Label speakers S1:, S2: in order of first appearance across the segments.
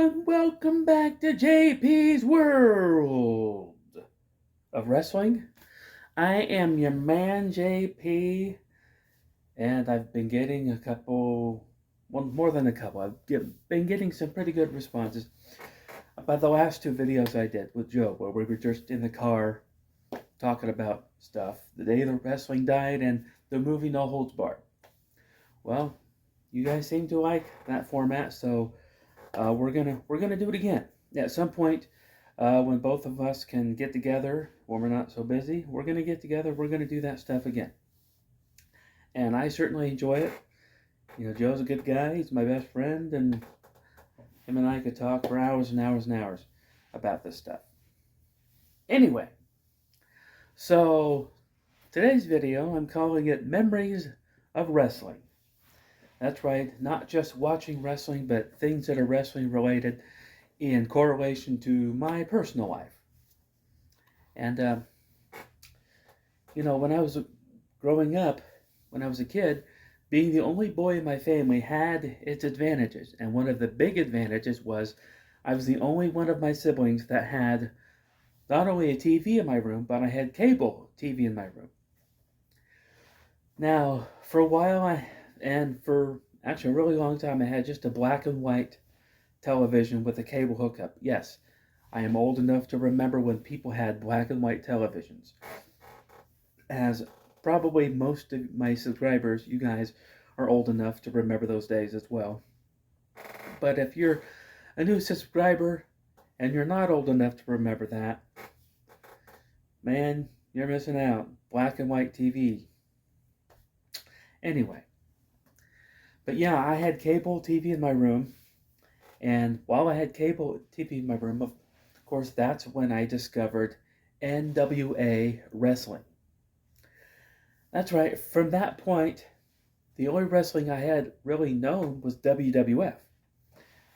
S1: and welcome back to J.P.'s World of Wrestling. I am your man, J.P., and I've been getting more than a couple. Been getting some pretty good responses about the last two videos I did with Joe, where we were just in the car talking about stuff. The day the wrestling died and the movie No Holds Barred. Well, you guys seem to like that format, so we're gonna do it again. At some point, when both of us can get together, when we're not so busy, we're gonna get together. We're gonna do that stuff again, and I certainly enjoy it. You know, Joe's a good guy. He's my best friend, and him and I could talk for hours and hours and hours about this stuff. Anyway, so today's video, I'm calling it Memories of Wrestling. That's right, not just watching wrestling, but things that are wrestling related in correlation to my personal life. And, when I was growing up, when I was a kid, being the only boy in my family had its advantages. And one of the big advantages was I was the only one of my siblings that had not only a TV in my room, but I had cable TV in my room. Now, for a while, for actually a really long time, I had just a black and white television with a cable hookup. Yes, I am old enough to remember when people had black and white televisions. As probably most of my subscribers, you guys are old enough to remember those days as well. But if you're a new subscriber and you're not old enough to remember that, man, you're missing out. Black and white TV. Anyway, but yeah, I had cable TV in my room, and while I had cable TV in my room, of course, that's when I discovered NWA wrestling. That's right, from that point, the only wrestling I had really known was WWF.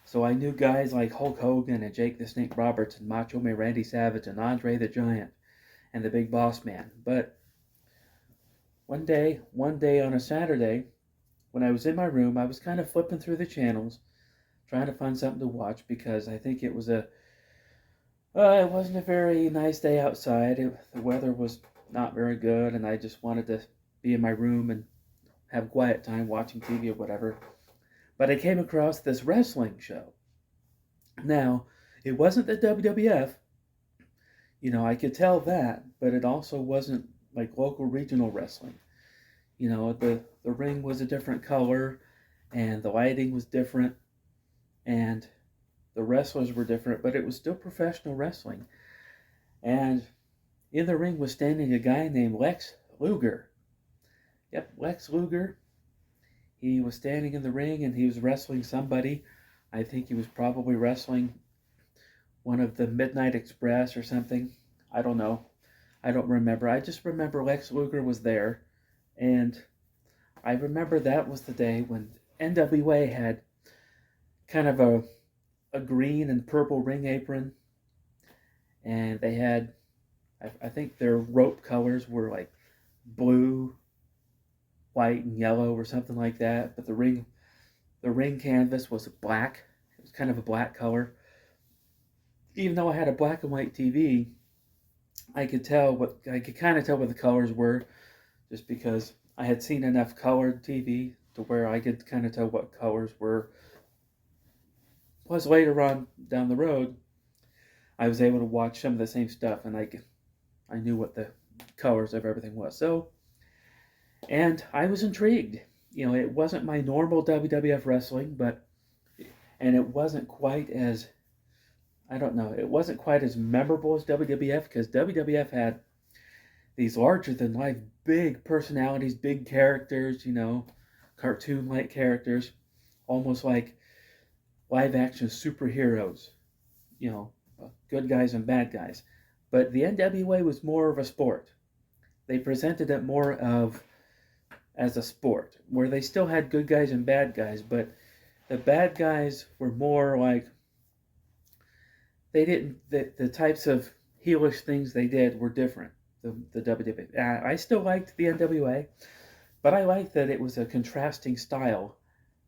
S1: So I knew guys like Hulk Hogan and Jake the Snake Roberts and Macho Man Randy Savage and Andre the Giant and the Big Boss Man. But one day on a Saturday, when I was in my room, I was kind of flipping through the channels, trying to find something to watch because I think it wasn't a very nice day outside. The weather was not very good, and I just wanted to be in my room and have quiet time watching TV or whatever. But I came across this wrestling show. Now, it wasn't the WWF. I could tell that, but it also wasn't like local regional wrestling. The ring was a different color, and the lighting was different, and the wrestlers were different, but it was still professional wrestling. And in the ring was standing a guy named Lex Luger. Yep, Lex Luger. He was standing in the ring and he was wrestling somebody. I think he was probably wrestling one of the Midnight Express or something. I don't know. I don't remember. I just remember Lex Luger was there. And I remember that was the day when NWA had kind of a green and purple ring apron. And they had, I think their rope colors were like blue, white, and yellow or something like that. But the ring canvas was black. It was kind of a black color. Even though I had a black and white TV, I could kind of tell what the colors were, just because I had seen enough colored TV to where I could kind of tell what colors were. Plus, later on down the road, I was able to watch some of the same stuff, and I knew what the colors of everything was. So, and I was intrigued. It wasn't my normal WWF wrestling, and it wasn't quite as, I don't know, it wasn't quite as memorable as WWF, because WWF had these larger than life big personalities, big characters, cartoon-like characters, almost like live action superheroes, good guys and bad guys. But the NWA was more of a sport. They presented it more of as a sport, where they still had good guys and bad guys, but the bad guys were more like, they didn't, the types of heelish things they did were different. The WWE. I still liked the NWA, but I liked that it was a contrasting style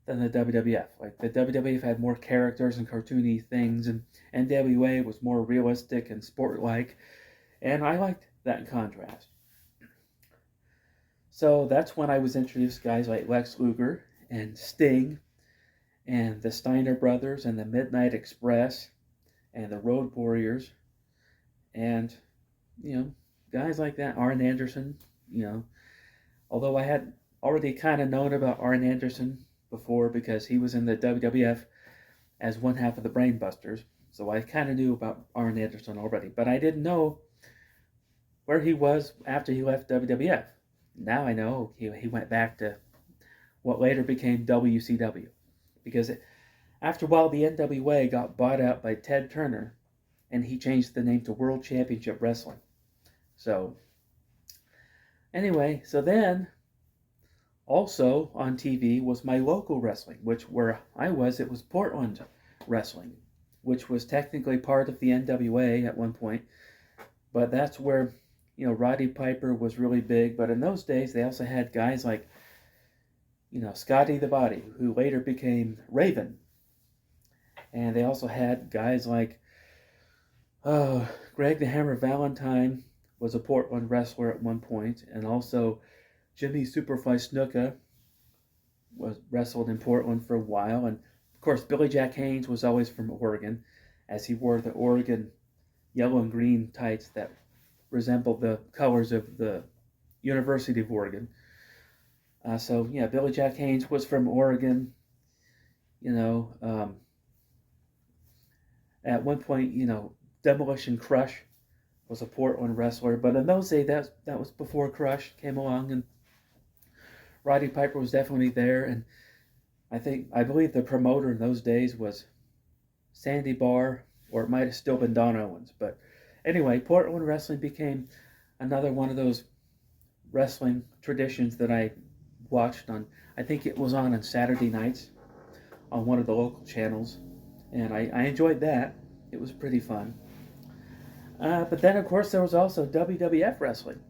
S1: than the WWF. Like the WWF had more characters and cartoony things, and NWA was more realistic and sport-like, and I liked that contrast. So that's when I was introduced to guys like Lex Luger and Sting and the Steiner Brothers and the Midnight Express and the Road Warriors and you know guys like that. Arn Anderson, you know, although I had already kind of known about Arn Anderson before because he was in the WWF as one half of the Brainbusters, so I kind of knew about Arn Anderson already, but I didn't know where he was after he left WWF. Now I know he went back to what later became WCW because after a while the NWA got bought out by Ted Turner and he changed the name to World Championship Wrestling. So anyway, so then also on TV was my local wrestling, which where I was, it was Portland Wrestling, which was technically part of the NWA at one point, but that's where Roddy Piper was really big. But in those days, they also had guys like Scotty the Body, who later became Raven, and they also had guys like Greg the Hammer Valentine was a Portland wrestler at one point, and also Jimmy Superfly Snuka was wrestled in Portland for a while, and of course Billy Jack Haynes was always from Oregon, as he wore the Oregon yellow and green tights that resembled the colors of the University of Oregon. So yeah, Billy Jack Haynes was from Oregon. At one point, Demolition Crush was a Portland wrestler, but in those days that was before Crush came along, and Roddy Piper was definitely there, and I believe the promoter in those days was Sandy Barr, or it might have still been Don Owens. But anyway, Portland wrestling became another one of those wrestling traditions that I watched on. I think it was on Saturday nights on one of the local channels, and I enjoyed that. It was pretty fun. But then, of course, there was also WWF wrestling,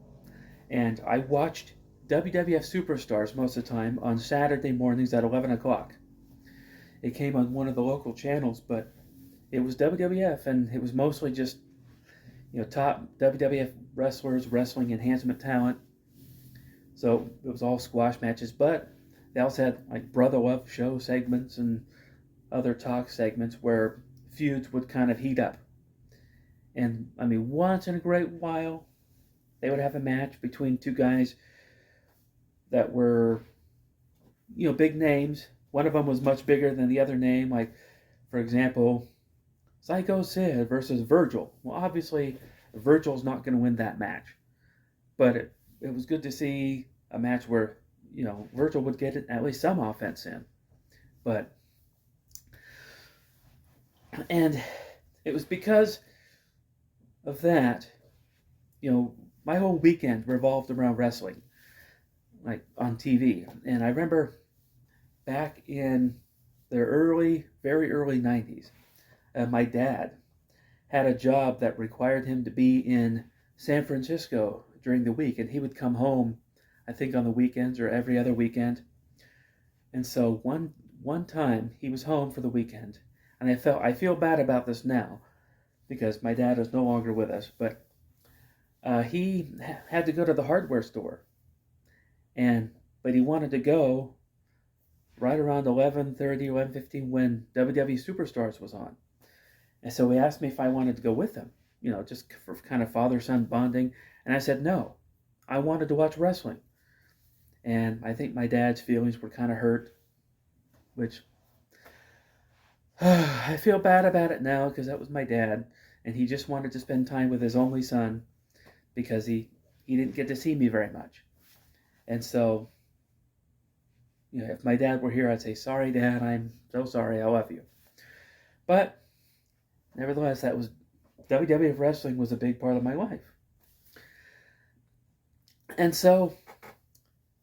S1: and I watched WWF Superstars most of the time on Saturday mornings at 11 o'clock. It came on one of the local channels, but it was WWF, and it was mostly just top WWF wrestlers, wrestling enhancement talent. So it was all squash matches, but they also had like Brother Love show segments and other talk segments where feuds would kind of heat up. And I mean, once in a great while, they would have a match between two guys that were, big names. One of them was much bigger than the other name. Like, for example, Psycho Sid versus Virgil. Well, obviously, Virgil's not going to win that match. But it was good to see a match where, Virgil would get at least some offense in. And it was because of that, my whole weekend revolved around wrestling, like on TV. And I remember back in the very early 90s, my dad had a job that required him to be in San Francisco during the week, and he would come home, I think on the weekends or every other weekend. And so one time he was home for the weekend, and I feel bad about this now because my dad is no longer with us, but he had to go to the hardware store, but he wanted to go right around 11:30, 11:15 when WWE Superstars was on. And so he asked me if I wanted to go with him, just for kind of father-son bonding. And I said no. I wanted to watch wrestling. And I think my dad's feelings were kind of hurt, which I feel bad about it now because that was my dad. And he just wanted to spend time with his only son because he didn't get to see me very much. And so, if my dad were here, I'd say, sorry, Dad, I'm so sorry, I love you. But nevertheless, that was WWF wrestling was a big part of my life. And so,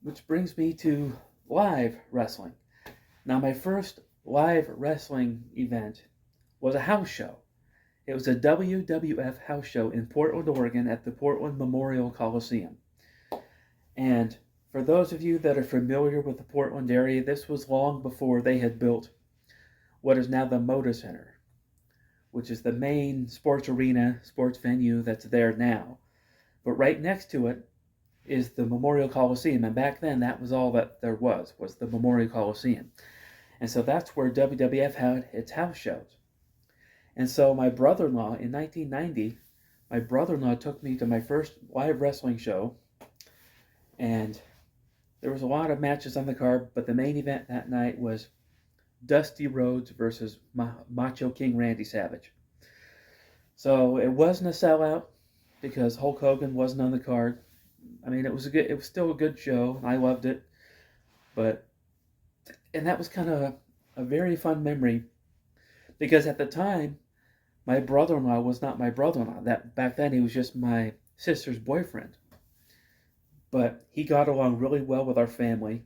S1: which brings me to live wrestling. Now, my first live wrestling event was a house show. It was a WWF house show in Portland, Oregon at the Portland Memorial Coliseum. And For those of you that are familiar with the Portland area, this was long before they had built what is now the Moda Center, which is the main sports arena, sports venue that's there now. But right next to it is the Memorial Coliseum, and back then that was all that there was the Memorial Coliseum. And so that's where WWF had its house shows. And so my brother-in-law, in 1990, my brother-in-law took me to my first live wrestling show, and there was a lot of matches on the card, but the main event that night was Dusty Rhodes versus Macho King Randy Savage. So it wasn't a sellout because Hulk Hogan wasn't on the card. I mean, it was still a good show. I loved it, and that was kind of a very fun memory because at the time, my brother-in-law was not my brother-in-law. That back then he was just my sister's boyfriend. But he got along really well with our family,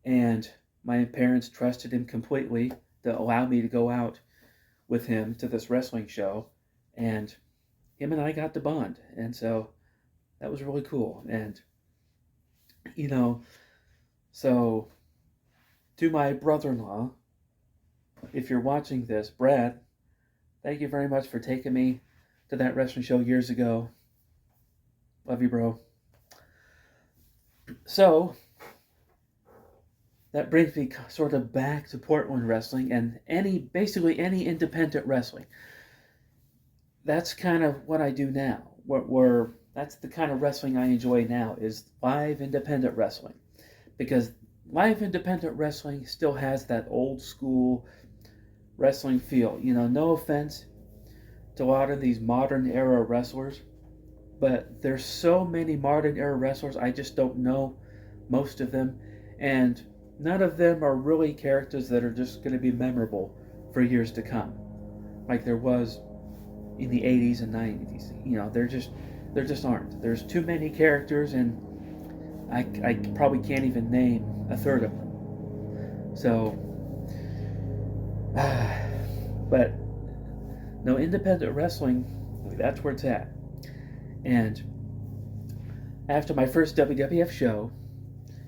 S1: and my parents trusted him completely to allow me to go out with him to this wrestling show, and him and I got to bond, and so that was really cool. And you know, so to my brother-in-law, if you're watching this, Brad, thank you very much for taking me to that wrestling show years ago. Love you, bro. So that brings me sort of back to Portland wrestling and basically any independent wrestling. That's kind of what I do now. That's the kind of wrestling I enjoy now is live independent wrestling, because live independent wrestling still has that old school wrestling feel. No offense to a lot of these modern era wrestlers, but there's so many modern era wrestlers, I just don't know most of them, and none of them are really characters that are just going to be memorable for years to come, like there was in the 80s and 90s. There just aren't. There's too many characters, and I probably can't even name a third of them. So, but no, independent wrestling, that's where it's at. And after my first WWF show,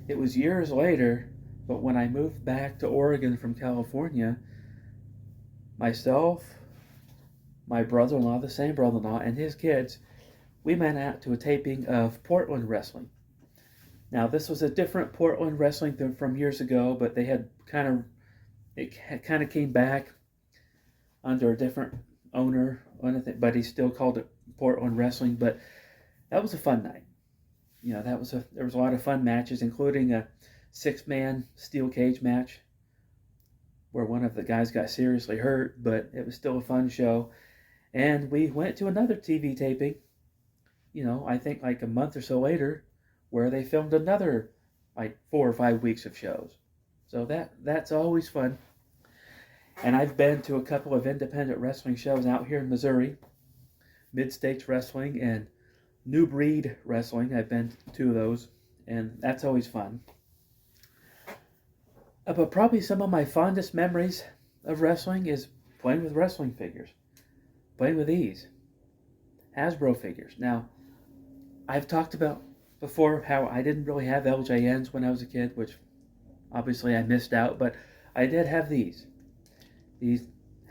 S1: it was years later, but when I moved back to Oregon from California, myself, my brother-in-law, the same brother-in-law, and his kids, we went out to a taping of Portland wrestling. Now, this was a different Portland wrestling than from years ago, but it kind of came back under a different owner, but he still called it Portland wrestling. But that was a fun night. There was a lot of fun matches, including a 6-man steel cage match where one of the guys got seriously hurt, but it was still a fun show. And we went to another TV taping, I think like a month or so later, where they filmed another like 4 or 5 weeks of shows. So that's always fun. And I've been to a couple of independent wrestling shows out here in Missouri, Mid-States Wrestling and New Breed Wrestling. I've been to 2 of those, and that's always fun. But probably some of my fondest memories of wrestling is playing with wrestling figures. Playing with these Hasbro figures. Now, I've talked about before how I didn't really have LJNs when I was a kid, which obviously I missed out, but I did have these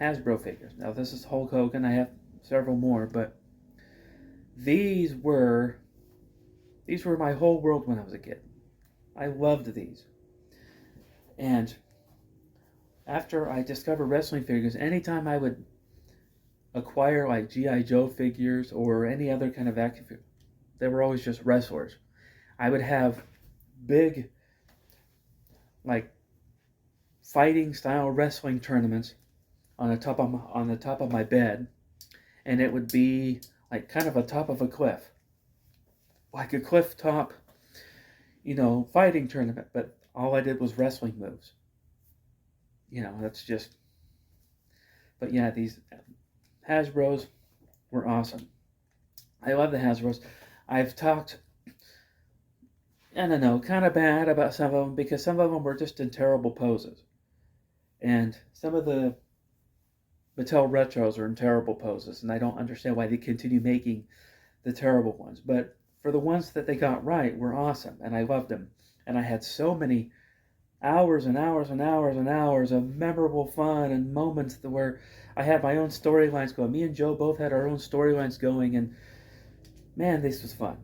S1: Hasbro figures. Now, this is Hulk Hogan. I have several more, but these were my whole world when I was a kid. I loved these. And after I discovered wrestling figures, anytime I would acquire like G.I. Joe figures or any other kind of action figure, they were always just wrestlers. I would have big, like, fighting style wrestling tournaments on the top of my bed, and it would be like kind of a top of a cliff, like a cliff top, fighting tournament. But all I did was wrestling moves. That's just. But yeah, these Hasbros were awesome. I love the Hasbros. I've talked, I don't know, kind of bad about some of them because some of them were just in terrible poses. And some of the Mattel Retros are in terrible poses, and I don't understand why they continue making the terrible ones. But for the ones that they got right were awesome, and I loved them. And I had so many hours and hours and hours and hours of memorable fun and moments where I had my own storylines going. Me and Joe both had our own storylines going, and man, this was fun.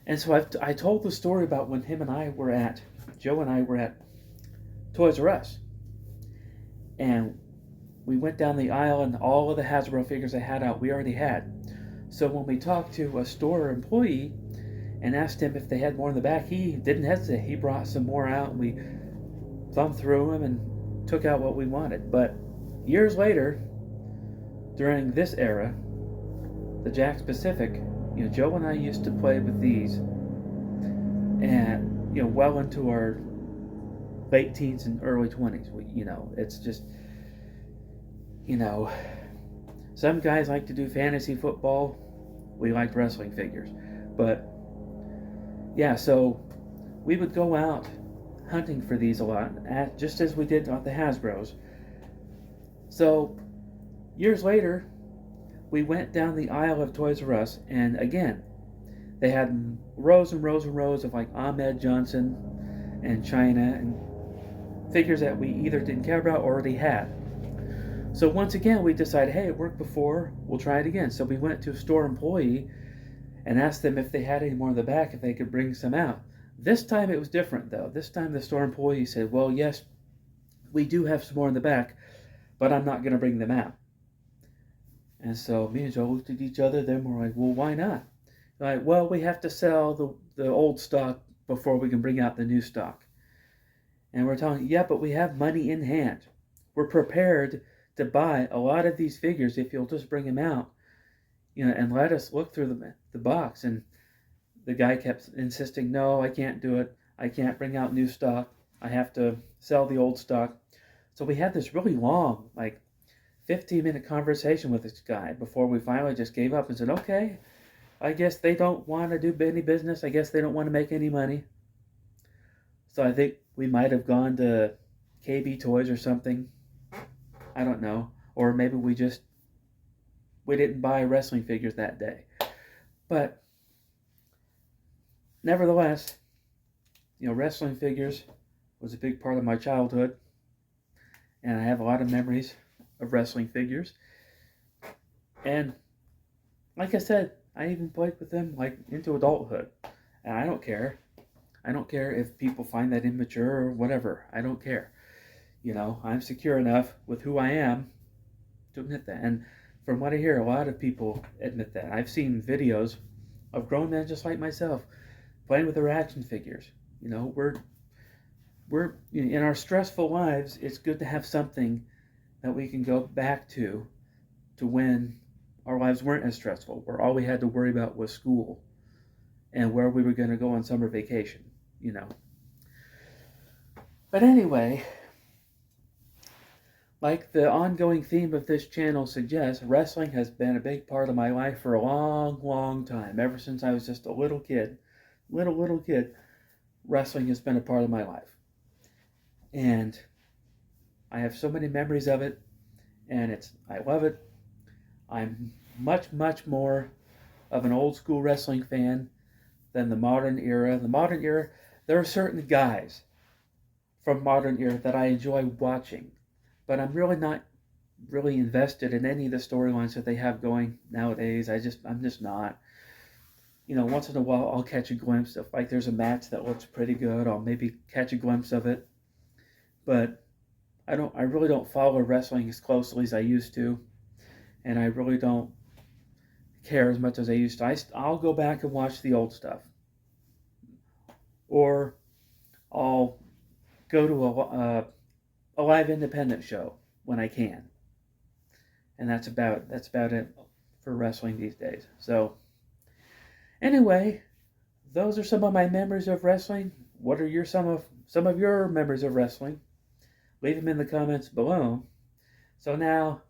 S1: And so I told the story about when Joe and I were at Toys R Us, and we went down the aisle, and all of the Hasbro figures they had out, we already had. So when we talked to a store employee and asked him if they had more in the back, he didn't hesitate. He brought some more out, and we thumbed through them and took out what we wanted. But years later, during this era, the Jakks Pacific, Joe and I used to play with these, and well into our late teens and early 20s. It's just, some guys like to do fantasy football. We liked wrestling figures. But yeah, so we would go out hunting for these a lot, just as we did with the Hasbros. So years later, we went down the aisle of Toys R Us, and again, they had rows and rows and rows of like Ahmed Johnson and China and figures that we either didn't care about or already had. So once again, we decided, hey, it worked before, we'll try it again. So we went to a store employee and asked them if they had any more in the back, if they could bring some out. This time it was different, though. This time the store employee said, well, yes, we do have some more in the back, but I'm not going to bring them out. And so me and Joe looked at each other, then we're like, well, why not? They're like, well, we have to sell the old stock before we can bring out the new stock. And we're telling, yeah, but we have money in hand. We're prepared to buy a lot of these figures if you'll just bring them out, and let us look through the box. And the guy kept insisting, no, I can't do it. I can't bring out new stock. I have to sell the old stock. So we had this really long, 15-minute conversation with this guy before we finally just gave up and said, okay, I guess they don't want to do any business. I guess they don't want to make any money. So I think we might have gone to KB Toys or something. I don't know. Or maybe we didn't buy wrestling figures that day. But nevertheless, wrestling figures was a big part of my childhood. And I have a lot of memories of wrestling figures. And like I said, I even played with them into adulthood. And I don't care. I don't care if people find that immature or whatever. I don't care. I'm secure enough with who I am to admit that. And from what I hear, a lot of people admit that. I've seen videos of grown men just like myself playing with their action figures. We're in our stressful lives, it's good to have something that we can go back to when our lives weren't as stressful, where all we had to worry about was school and where we were going to go on summer vacation, But anyway, like the ongoing theme of this channel suggests, wrestling has been a big part of my life for a long, long time. Ever since I was just a little kid, wrestling has been a part of my life. And I have so many memories of it, and I love it. I'm much, much more of an old school wrestling fan than the modern era. The modern era, there are certain guys from modern era that I enjoy watching, but I'm really not really invested in any of the storylines that they have going nowadays. I'm just not. Once in a while I'll catch a glimpse of, there's a match that looks pretty good. I'll maybe catch a glimpse of it, but I really don't follow wrestling as closely as I used to, and I really don't care as much as I used to. I'll go back and watch the old stuff, or I'll go to a live independent show when I can, and that's about it for wrestling these days. So anyway, those are some of my memories of wrestling. What are some of your memories of wrestling? Leave them in the comments below. So now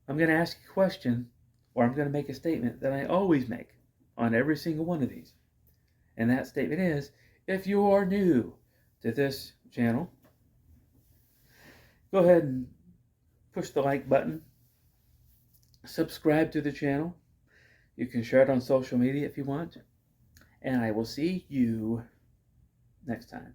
S1: I'm going to ask you a question, or I'm going to make a statement that I always make on every single one of these. And that statement is, if you are new to this channel, go ahead and push the like button. Subscribe to the channel. You can share it on social media if you want. And I will see you next time.